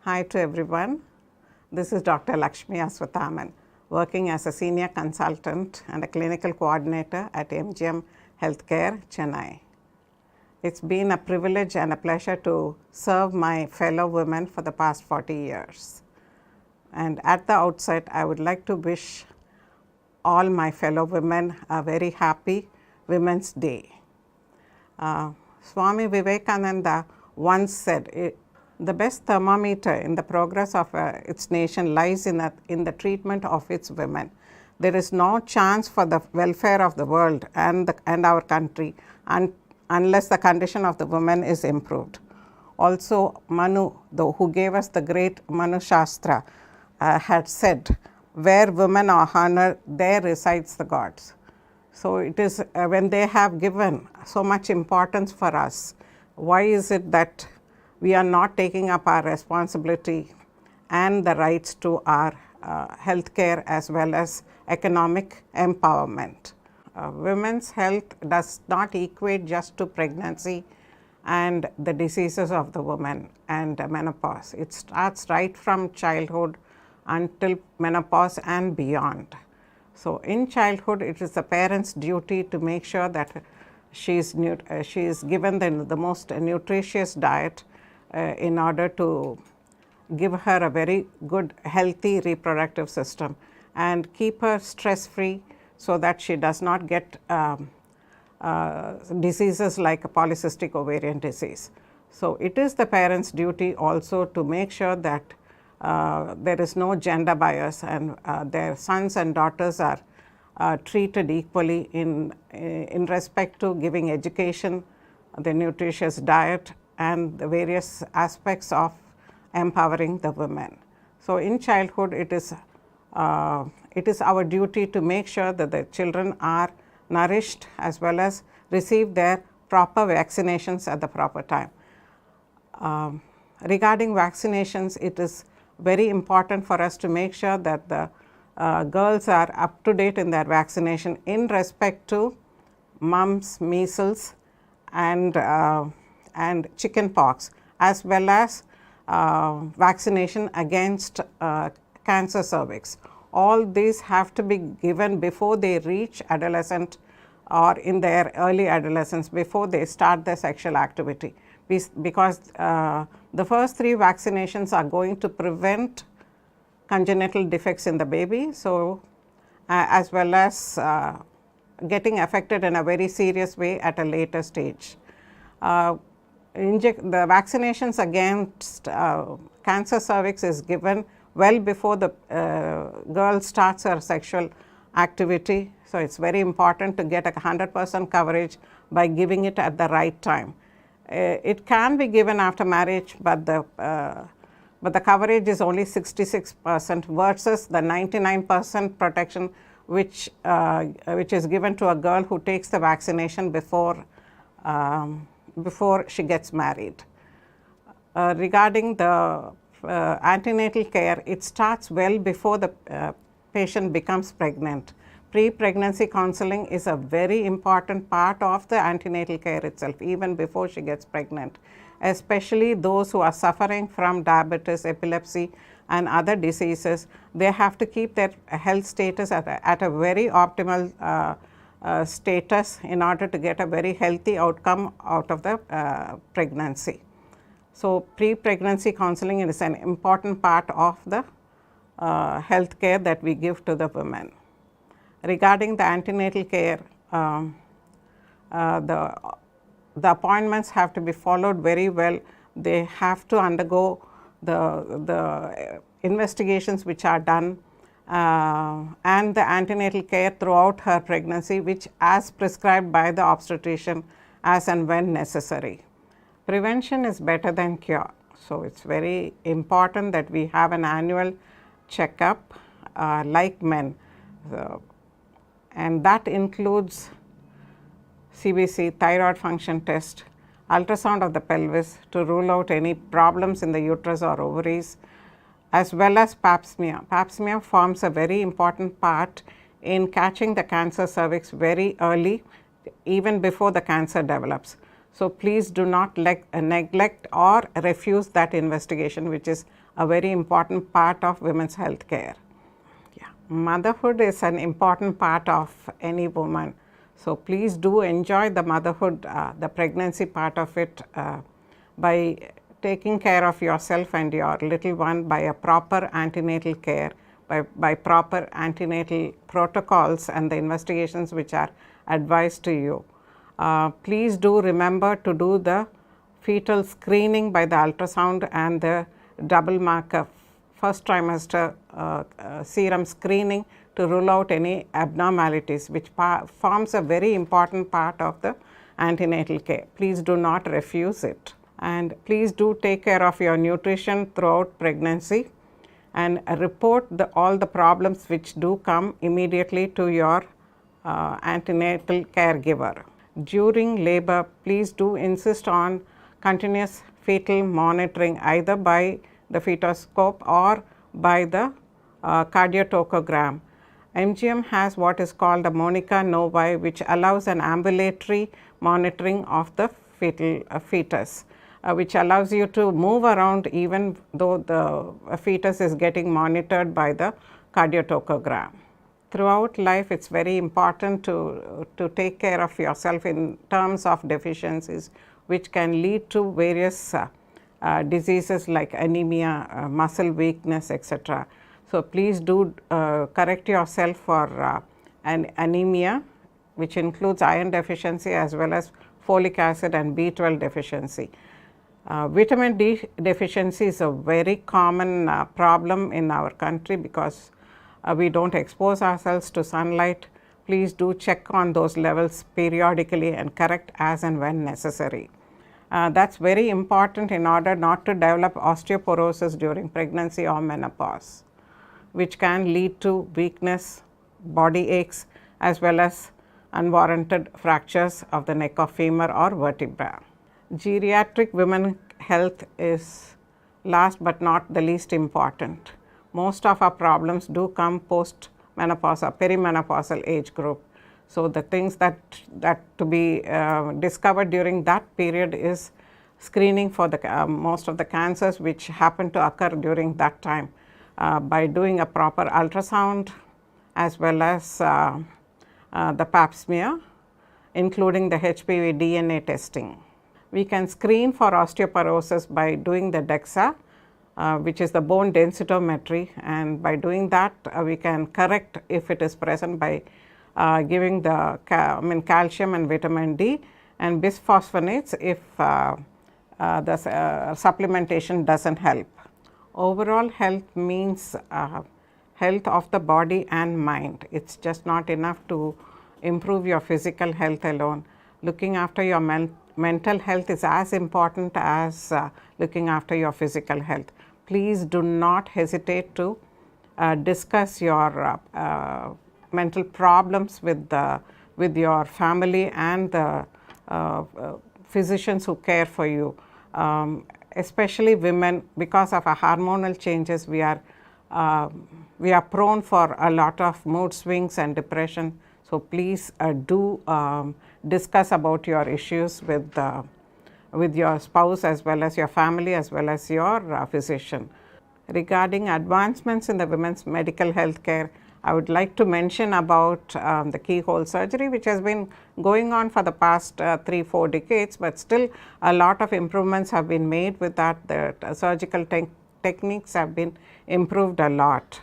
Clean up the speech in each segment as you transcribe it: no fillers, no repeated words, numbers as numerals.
Hi to everyone. This is Dr. Lakshmi Aswathaman, working as a senior consultant and a clinical coordinator at MGM Healthcare, Chennai. It's been a privilege and a pleasure to serve my fellow women for the past 40 years. And at the outset, I would like to wish all my fellow women a very happy Women's Day. Swami Vivekananda once said, the best thermometer in the progress of its nation lies in the treatment of its women. There is no chance for the welfare of the world and our country unless the condition of the women is improved. Also, Manu, who gave us the great Manu Shastra, had said, where women are honored, there resides the gods. So it is when they have given so much importance for us, why is it that we are not taking up our responsibility and the rights to our health care as well as economic empowerment? Women's health does not equate just to pregnancy and the diseases of the woman and menopause. It starts right from childhood until menopause and beyond. So in childhood, it is the parent's duty to make sure that she is given the most nutritious diet in order to give her a very good healthy reproductive system and keep her stress free so that she does not get diseases like polycystic ovarian disease. So it is the parent's duty also to make sure that there is no gender bias and their sons and daughters are treated equally in respect to giving education, the nutritious diet, and the various aspects of empowering the women. So in childhood, it is our duty to make sure that the children are nourished as well as receive their proper vaccinations at the proper time. Regarding vaccinations, it is very important for us to make sure that the girls are up to date in their vaccination in respect to mumps, measles, and chicken pox, as well as vaccination against cancer cervix. All these have to be given before they reach adolescent or in their early adolescence, before they start their sexual activity, because the first three vaccinations are going to prevent congenital defects in the baby, so as well as getting affected in a very serious way at a later stage. The vaccinations against cancer cervix is given well before the girl starts her sexual activity. So it's very important to get 100% coverage by giving it at the right time. It can be given after marriage, but the coverage is only 66% versus the 99% protection which is given to a girl who takes the vaccination before she gets married. Regarding the antenatal care, it starts well before the patient becomes pregnant. Pre-pregnancy counseling is a very important part of the antenatal care itself, even before she gets pregnant, especially those who are suffering from diabetes, epilepsy, and other diseases. They have to keep their health status at a very optimal status in order to get a very healthy outcome out of the pregnancy. So pre-pregnancy counseling is an important part of the health care that we give to the women. Regarding the antenatal care, the appointments have to be followed very well. They have to undergo the investigations which are done and the antenatal care throughout her pregnancy, which as prescribed by the obstetrician as and when necessary. Prevention is better than cure. So it's very important that we have an annual checkup like men. And that includes CBC, thyroid function test, ultrasound of the pelvis to rule out any problems in the uterus or ovaries, as well as pap smear. Pap smear forms a very important part in catching the cancer cervix very early, even before the cancer develops. So, please do not neglect or refuse that investigation, which is a very important part of women's health care. Motherhood is an important part of any woman. So, please do enjoy the motherhood, the pregnancy part of it by taking care of yourself and your little one by a proper antenatal care, by proper antenatal protocols and the investigations which are advised to you. Please do remember to do the fetal screening by the ultrasound and the double marker first trimester serum screening to rule out any abnormalities, which forms a very important part of the antenatal care. Please do not refuse it, and please do take care of your nutrition throughout pregnancy and report all the problems which do come immediately to your antenatal caregiver. During labor, please do insist on continuous fetal monitoring either by the fetoscope or by the cardiotocogram. MGM has what is called a Monica Novae, which allows an ambulatory monitoring of the fetus, which allows you to move around even though the fetus is getting monitored by the cardiotocogram. Throughout life, it's very important to take care of yourself in terms of deficiencies, which can lead to various diseases like anemia, muscle weakness, etc. So, please do correct yourself for an anemia, which includes iron deficiency as well as folic acid and B12 deficiency. Vitamin D deficiency is a very common problem in our country because we don't expose ourselves to sunlight. Please do check on those levels periodically and correct as and when necessary. That's very important in order not to develop osteoporosis during pregnancy or menopause, which can lead to weakness, body aches, as well as unwarranted fractures of the neck of femur or vertebra. Geriatric women health is last but not the least important. Most of our problems do come post menopause or perimenopausal age group. So, the things that to be discovered during that period is screening for the most of the cancers which happen to occur during that time by doing a proper ultrasound as well as the pap smear, including the HPV DNA testing. We can screen for osteoporosis by doing the DEXA, which is the bone densitometry, and by doing that we can correct if it is present by giving the calcium and vitamin D and bisphosphonates if the supplementation doesn't help. Overall health means health of the body and mind. It's just not enough to improve your physical health alone. Looking after your mental health is as important as looking after your physical health. Please do not hesitate to discuss your mental problems with your family and the physicians who care for you. Especially women, because of our hormonal changes, we are prone for a lot of mood swings and depression. So, please do discuss about your issues with your spouse as well as your family as well as your physician. Regarding advancements in the women's medical health care, I would like to mention about the keyhole surgery, which has been going on for the past 3-4 decades, but still a lot of improvements have been made with that. The surgical techniques have been improved a lot.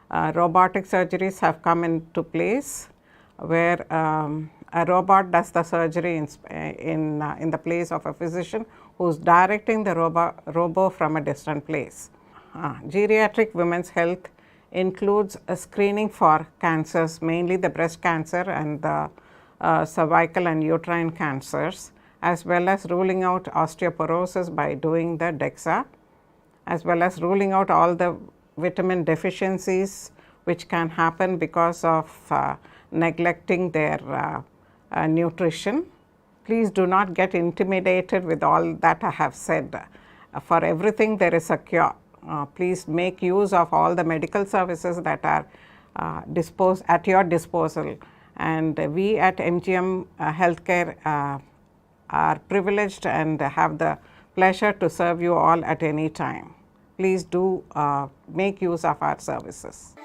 Robotic surgeries have come into place where a robot does the surgery in the place of a physician who is directing the robo from a distant place. Geriatric women's health includes a screening for cancers, mainly the breast cancer and the cervical and uterine cancers, as well as ruling out osteoporosis by doing the DEXA, as well as ruling out all the vitamin deficiencies which can happen because of neglecting their nutrition. Please do not get intimidated with all that I have said. For everything there is a cure. Please make use of all the medical services that are at your disposal, and we at MGM Healthcare are privileged and have the pleasure to serve you all at any time. Please do make use of our services.